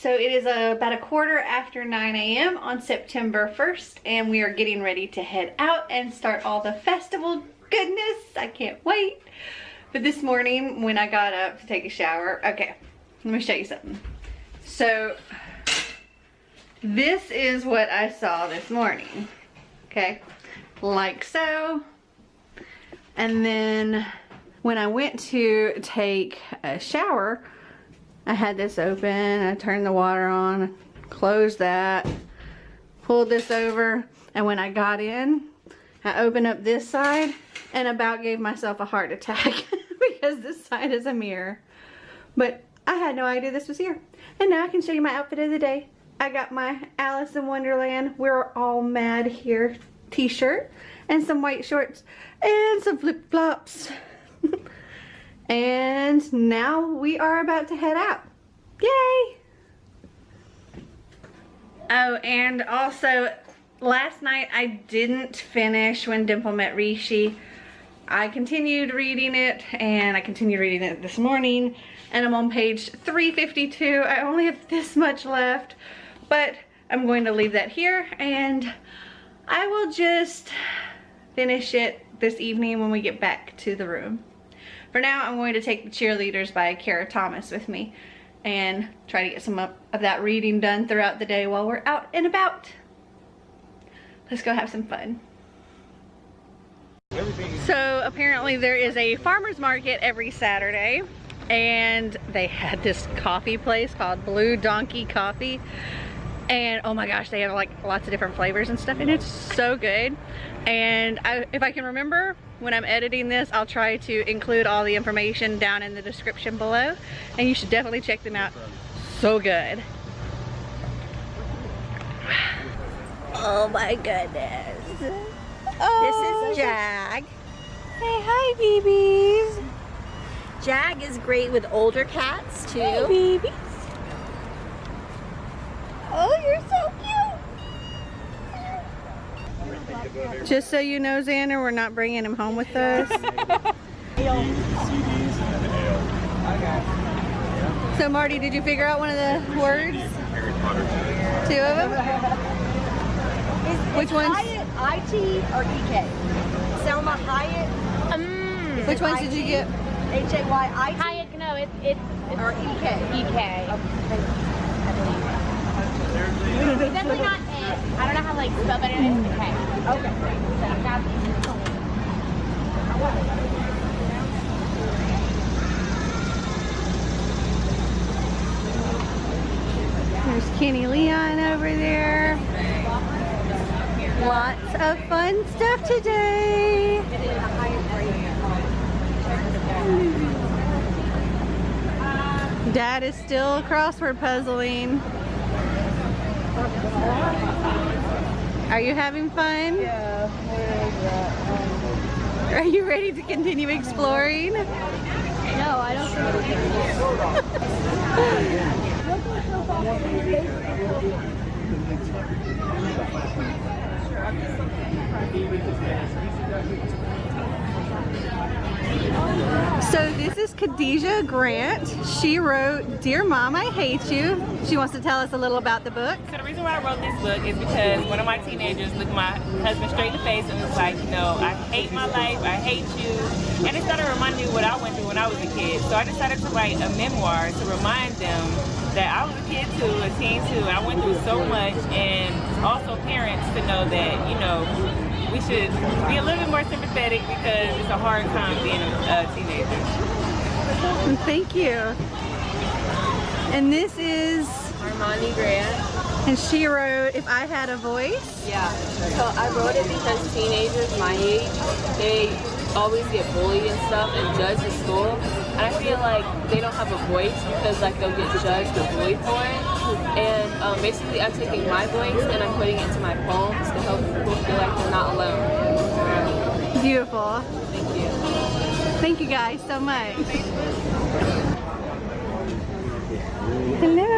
So it is about a quarter after 9 a.m. on September 1st, and we are getting ready to head out and start all the festival goodness. I can't wait. But this morning when I got up to take a shower, okay, let me show you something. So this is what I saw this morning, okay, like so. And then when I went to take a shower, I had this open, I turned the water on, closed that, pulled this over, and when I got in, I opened up this side and about gave myself a heart attack because this side is a mirror. But I had no idea this was here. And now I can show you my outfit of the day. I got my Alice in Wonderland, We're All Mad Here t-shirt and some white shorts and some flip-flops. And now we are about to head out. Yay! Oh, and also last night I didn't finish When Dimple Met Rishi. I continued reading it, and I continued reading it this morning, and I'm on page 352. I only have this much left, but I'm going to leave that here, and I will just finish it this evening when we get back to the room. For now, I'm going to take The Cheerleaders by Kara Thomas with me and try to get some of that reading done throughout the day while we're out and about. Let's go have some fun. So apparently there is a farmer's market every Saturday, and they had this coffee place called Blue Donkey Coffee, and oh my gosh, they have like lots of different flavors and stuff, and it's so good. And if I can remember when I'm editing this, I'll try to include all the information down in the description below, and you should definitely check them out. So good. Oh my goodness. Oh, this is Jag. Hey, hi babies. Jag is great with older cats too. Hey babies. Oh, you're so cute. Just so you know, Xander, we're not bringing him home with us. So Marty, did you figure out one of the words? Two of them? Which ones? Hyatt, IT, or EK? Selma Hyatt. Which ones did you get? H-A-Y-I-T? Hyatt, no, it's or EK? EK. It's definitely not it. I don't know how to like spell, but it is EK. Okay. There's Kenny Leon over there. Lots of fun stuff today. Dad is still crossword puzzling. Are you having fun? Yeah. Are you ready to continue exploring? No, I don't So this is Khadijah Grant. She wrote Dear Mom, I Hate You. She wants to tell us a little about the book. So the reason why I wrote this book is because one of my teenagers looked my husband straight in the face and was like, you know, I hate my life, I hate you. And it started reminding me of what I went through when I was a kid. So I decided to write a memoir to remind them that I was a kid too, a teen too. I went through so much, and also parents to know that, you know, we should be a little bit more sympathetic because it's a hard time being a teenager. Thank you. And this is Armani Grant. And she wrote If I Had a Voice. Yeah. So I wrote it because teenagers my age, they always get bullied and stuff and judged in school. And I feel like they don't have a voice because like they'll get judged or bullied for it. And basically I'm taking my voice and I'm putting it into my poems to help people feel like they're not alone. Beautiful. Thank you. Thank you guys so much. Hello.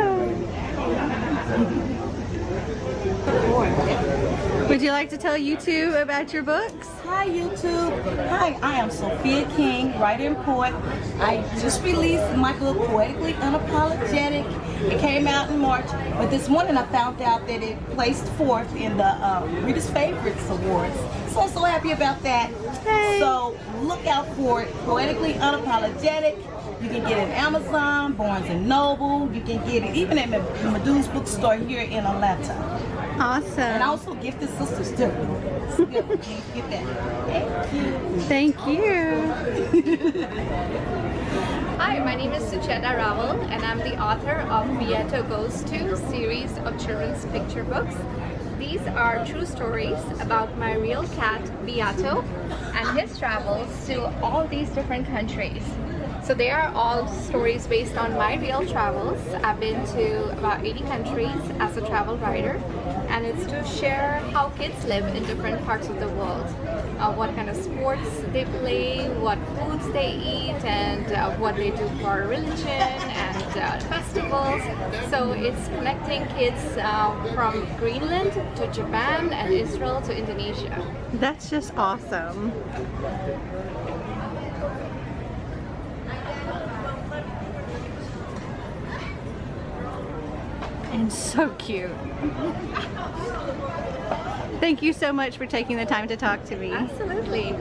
Would you like to tell YouTube about your books? Hi YouTube. Hi, I am Sophia King, writer and poet. I just released my book, Poetically Unapologetic. It came out in March, but this morning I found out that it placed fourth in the Reader's Favorites Awards. So I'm so happy about that. Hey. So look out for it, Poetically Unapologetic. You can get it at Amazon, Barnes & Noble. You can get it even at Medu's bookstore here in Atlanta. Awesome. And also Gifted Sisters too. So good. You can get that. Thank you. Thank you. Hi, my name is Sucheta Raval, and I'm the author of Beato Goes To series of children's picture books. These are true stories about my real cat, Beato, and his travels to all these different countries. So they are all stories based on my real travels. I've been to about 80 countries as a travel writer, and it's to share how kids live in different parts of the world. What kind of sports they play, what foods they eat, and what they do for religion and festivals. So it's connecting kids from Greenland to Japan and Israel to Indonesia. That's just awesome. And so cute. Thank you so much for taking the time to talk to me. Absolutely.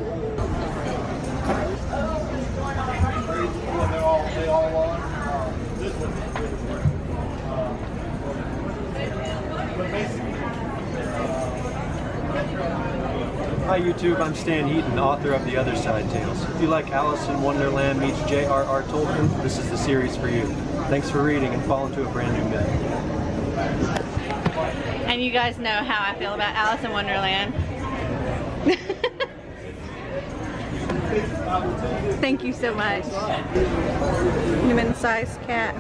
Hi YouTube, I'm Stan Heaton, author of The Other Side Tales. If you like Alice in Wonderland meets J.R.R. Tolkien, this is the series for you. Thanks for reading and fall into a brand new myth. And you guys know how I feel about Alice in Wonderland. Thank you so much. Human-sized cat.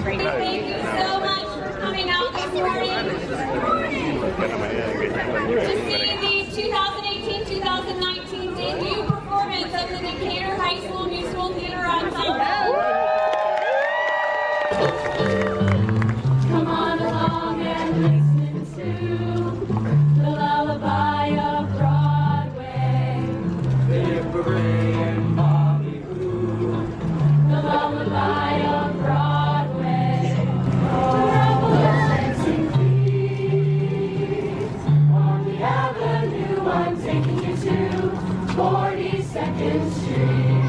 Thank you so much for coming out this morning to see the 2018-2019 debut performance of the Decatur High School Musical Theater Ensemble. Come on along and listen to the lullaby of Broadway. Big Beret and Bobby Blue. The lullaby of Broadway. On the avenue, I'm taking you to 42nd Street.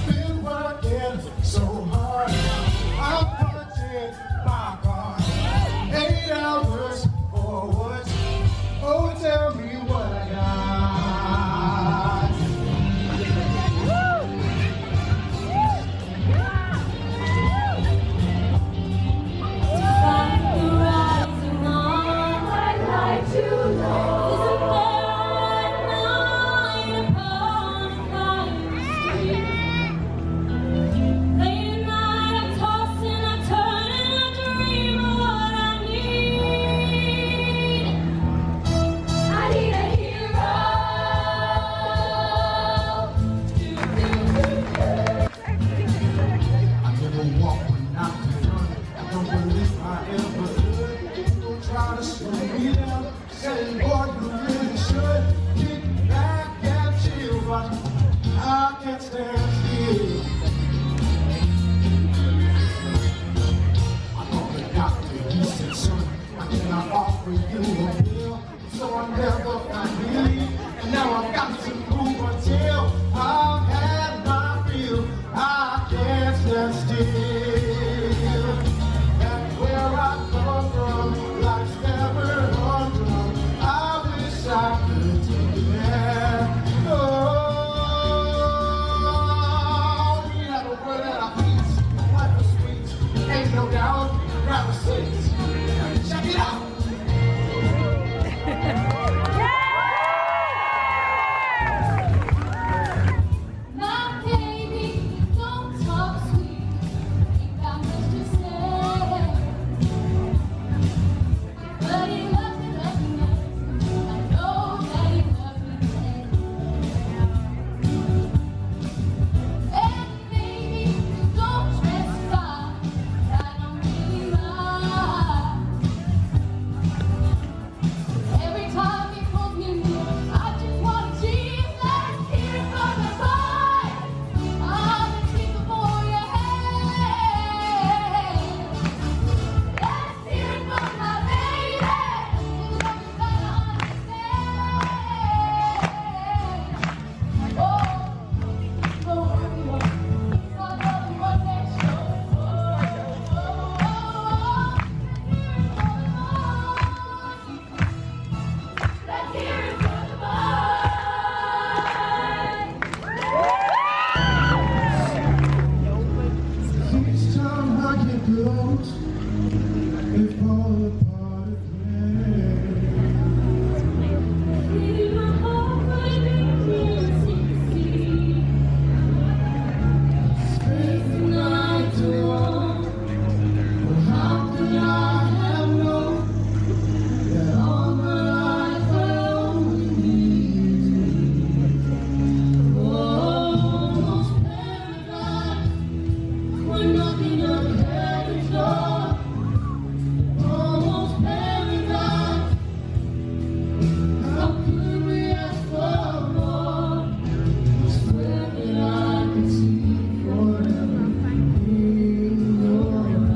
Been working so hard, I'm punching my card. 8 hours for what? Oh, tell me what I got. From the rising on, I'd like to know, isn't there a night upon Vine Street? Late at night I toss and I turn and I dream of what I need. I need a hero. I never walk when I'm in front. I don't believe I ever could. Don't try to slow me down. Saying, boy, you really should kick back and chill, but I can't stand still. I know the doctor, he said, son, I cannot offer you a pill, so I never find relief. And close, they fall apart again. Space and I don't, but how could I have known that all my life I only need? Almost paradise, we're knocking on heaven's door. Almost paradise, how could we ask for more? I swear that I can see forever in your eyes.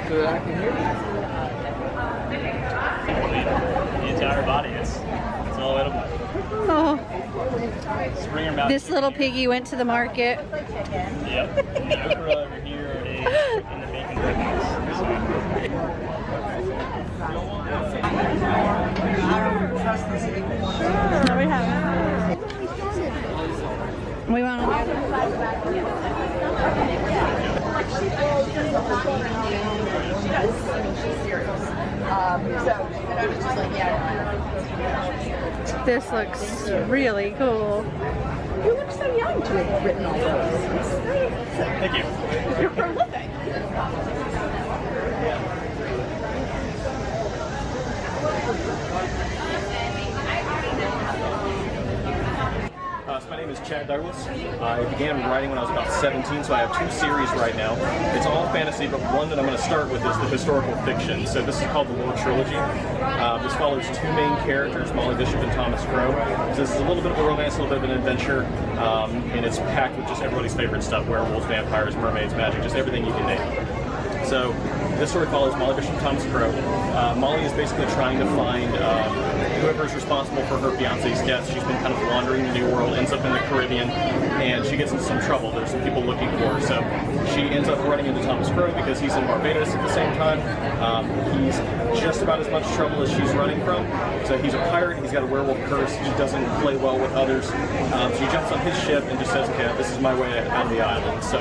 So that I can hear The entire body is. It's all edible. Oh, Spring or mountain. this little piggy went to the market. Yep. And the okra over here is in the bacon breakfast. What do we have? We want This looks really cool. You look so young to have written all those. Thank you. You're prolific. So my name is Chad Douglas. I began writing when I was about 17, so I have 2 series right now. It's all fantasy, but one that I'm going to start with is the historical fiction. So this is called the Lore Trilogy. This follows 2 main characters, Molly Bishop and Thomas Crowe. So this is a little bit of a romance, a little bit of an adventure, and it's packed with just everybody's favorite stuff: werewolves, vampires, mermaids, magic, just everything you can name. So this story follows Molly Bishop and Thomas Crowe. Molly is basically trying to find whoever is responsible for her fiance's death. She's been kind of wandering the New World, ends up in the Caribbean, and she gets into some trouble. There's some people looking for her. So she ends up running into Thomas Crowe because he's in Barbados at the same time. He's just about as much trouble as she's running from. So he's a pirate, he's got a werewolf curse, he doesn't play well with others. So he jumps on his ship and just says, okay, this is my way out of the island. So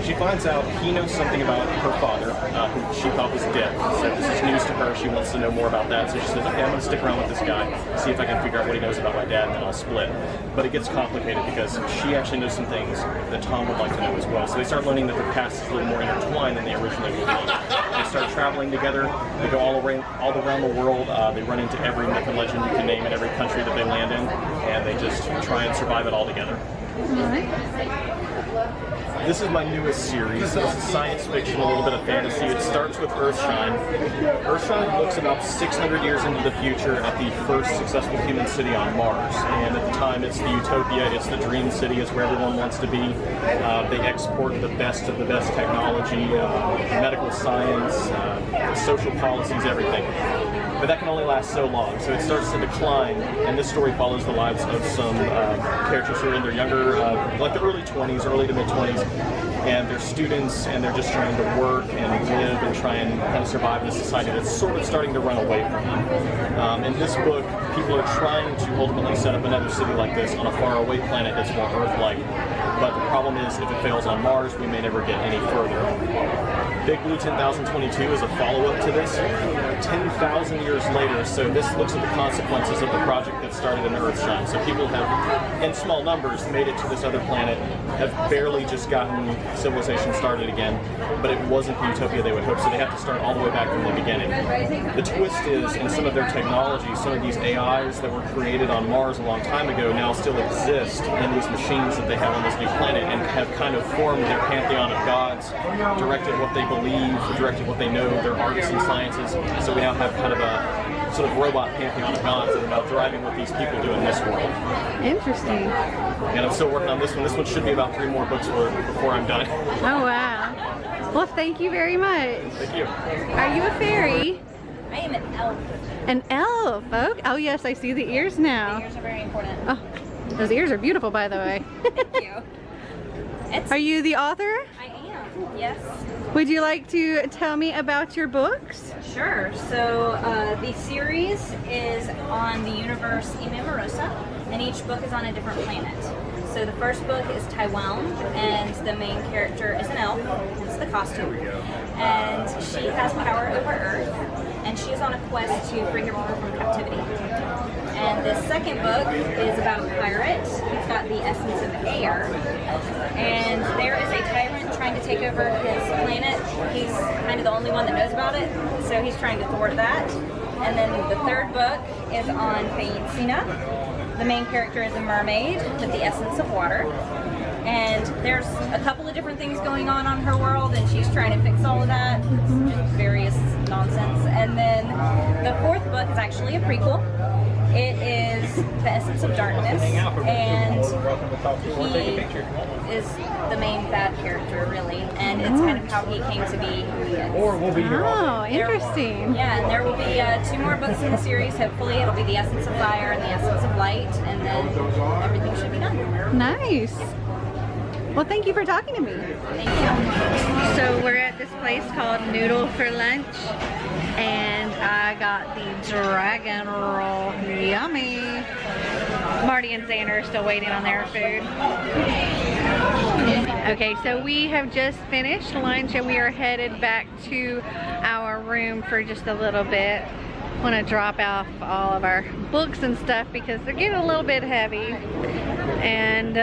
she finds out he knows something about her father, who she thought was dead. So this is news to her. She wants to know more about that. So she says, okay, I'm going to stick around with this guy, see if I can figure out what he knows about my dad, and then I'll split. But it gets complicated because she actually knows some things that Tom would like to know as well. So they start learning that their past is a little more intertwined than they originally would be. They start traveling together. They go all around the world. They run into every myth and legend you can name in every country that they land in, and they just try and survive it all together. This is my newest series. This is science fiction, a little bit of fantasy. It starts with Earthshine. Earthshine looks about 600 years into the future at the first successful human city on Mars. And at the time, it's the utopia, it's the dream city, it's where everyone wants to be. They export the best of the best technology, medical science, social policies, everything. But that can only last so long, so it starts to decline, and this story follows the lives of some characters who are in their younger, like the early 20s, early to mid-20s, and they're students, and they're just trying to work and live and try and kind of survive in a society that's sort of starting to run away from them. In this book, people are trying to ultimately set up another city like this on a faraway planet that's more Earth-like, but the problem is, if it fails on Mars, we may never get any further. Big Blue 10,022 is a follow-up to this, 10,000 years later, so this looks at the consequences of the project that started in Earthshine. So people have, in small numbers, made it to this other planet, have barely just gotten civilization started again, but it wasn't the utopia they would hope, so they have to start all the way back from the beginning. The twist is, in some of their technology, some of these AIs that were created on Mars a long time ago now still exist in these machines that they have on this new planet and have kind of formed their pantheon of gods, directed what they believe, directed what they know, their arts and sciences. So we now have kind of a sort of robot pantheon of gods that are now driving what these people do in this world. Interesting. And I'm still working on this one. This one should be about 3 more books before I'm done. Oh, wow. Well, thank you very much. Thank you. Are you a fairy? I am an elf. An elf? Oh, yes, I see the ears now. The ears are very important. Oh, those ears are beautiful, by the way. Thank you. Are you the author? I am, yes. Would you like to tell me about your books? Sure. So the series is on the universe Imamorosa, and each book is on a different planet. So the first book is Taiwan, and the main character is an elf, hence the costume. And she has power over Earth, and she is on a quest to free her people from captivity. And the second book is about a pirate who's got the essence of air. And there is a tyrant trying to take over his planet. He's kind of the only one that knows about it, so he's trying to thwart that. And then the third book is on Feinsina. The main character is a mermaid with the essence of water. And there's a couple of different things going on her world, and she's trying to fix all of that. Just various nonsense. And then the fourth book is actually a prequel. It is The Essence of Darkness, and he is the main bad character, really, and it's kind of how he came to be who he is. Oh, interesting. Yeah, and there will be 2 more books in the series. Hopefully it'll be The Essence of Fire and The Essence of Light, and then everything should be done. Nice. Well, thank you for talking to me. Thank you. So we're at this place called Noodle for lunch, and I got the dragon roll. Yummy. Marty and Xander are still waiting on their food. Okay, so we have just finished lunch and we are headed back to our room for just a little bit. I want to drop off all of our books and stuff because they're getting a little bit heavy, and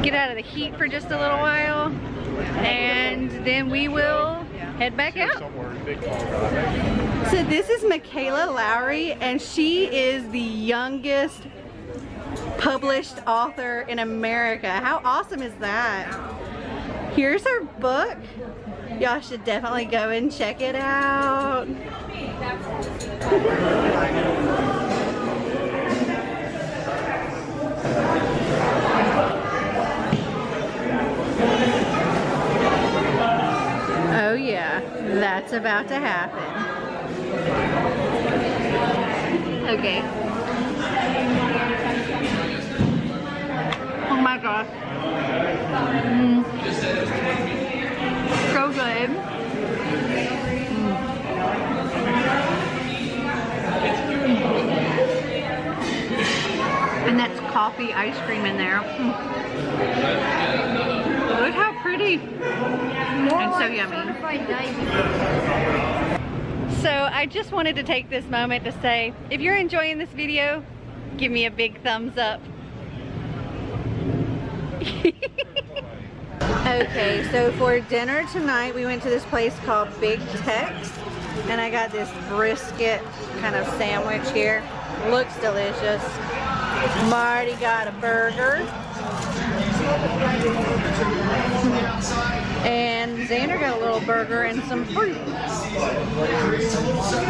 get out of the heat for just a little while, and then we will head back out. So this is Michaela Lowry, and she is the youngest published author in America. How awesome is that? Here's her book. Y'all should definitely go and check it out. Oh yeah, that's about to happen. Okay. Oh my gosh. So good. And that's coffee ice cream in there. Look how pretty. And so yummy. So I just wanted to take this moment to say, if you're enjoying this video, give me a big thumbs up. Okay, so for dinner tonight, we went to this place called Big Tex, and I got this brisket kind of sandwich here. Looks delicious. Marty got a burger. And Xander got a little burger and some fruit.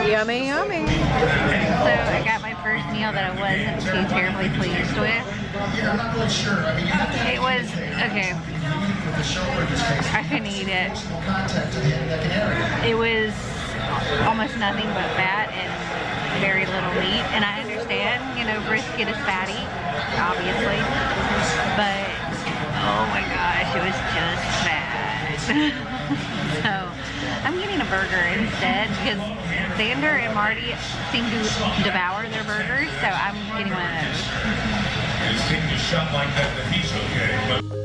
Yummy, yummy. So I got my first meal that I wasn't too terribly pleased with. It was, okay, I couldn't eat it. It was almost nothing but fat and very little meat. And I understand, you know, brisket is fatty, obviously. But, oh my gosh, it was just bad. So I'm getting a burger instead because Xander and Marty seem to devour their burgers, so I'm getting one of those. He's taking a shot like that, but he's okay.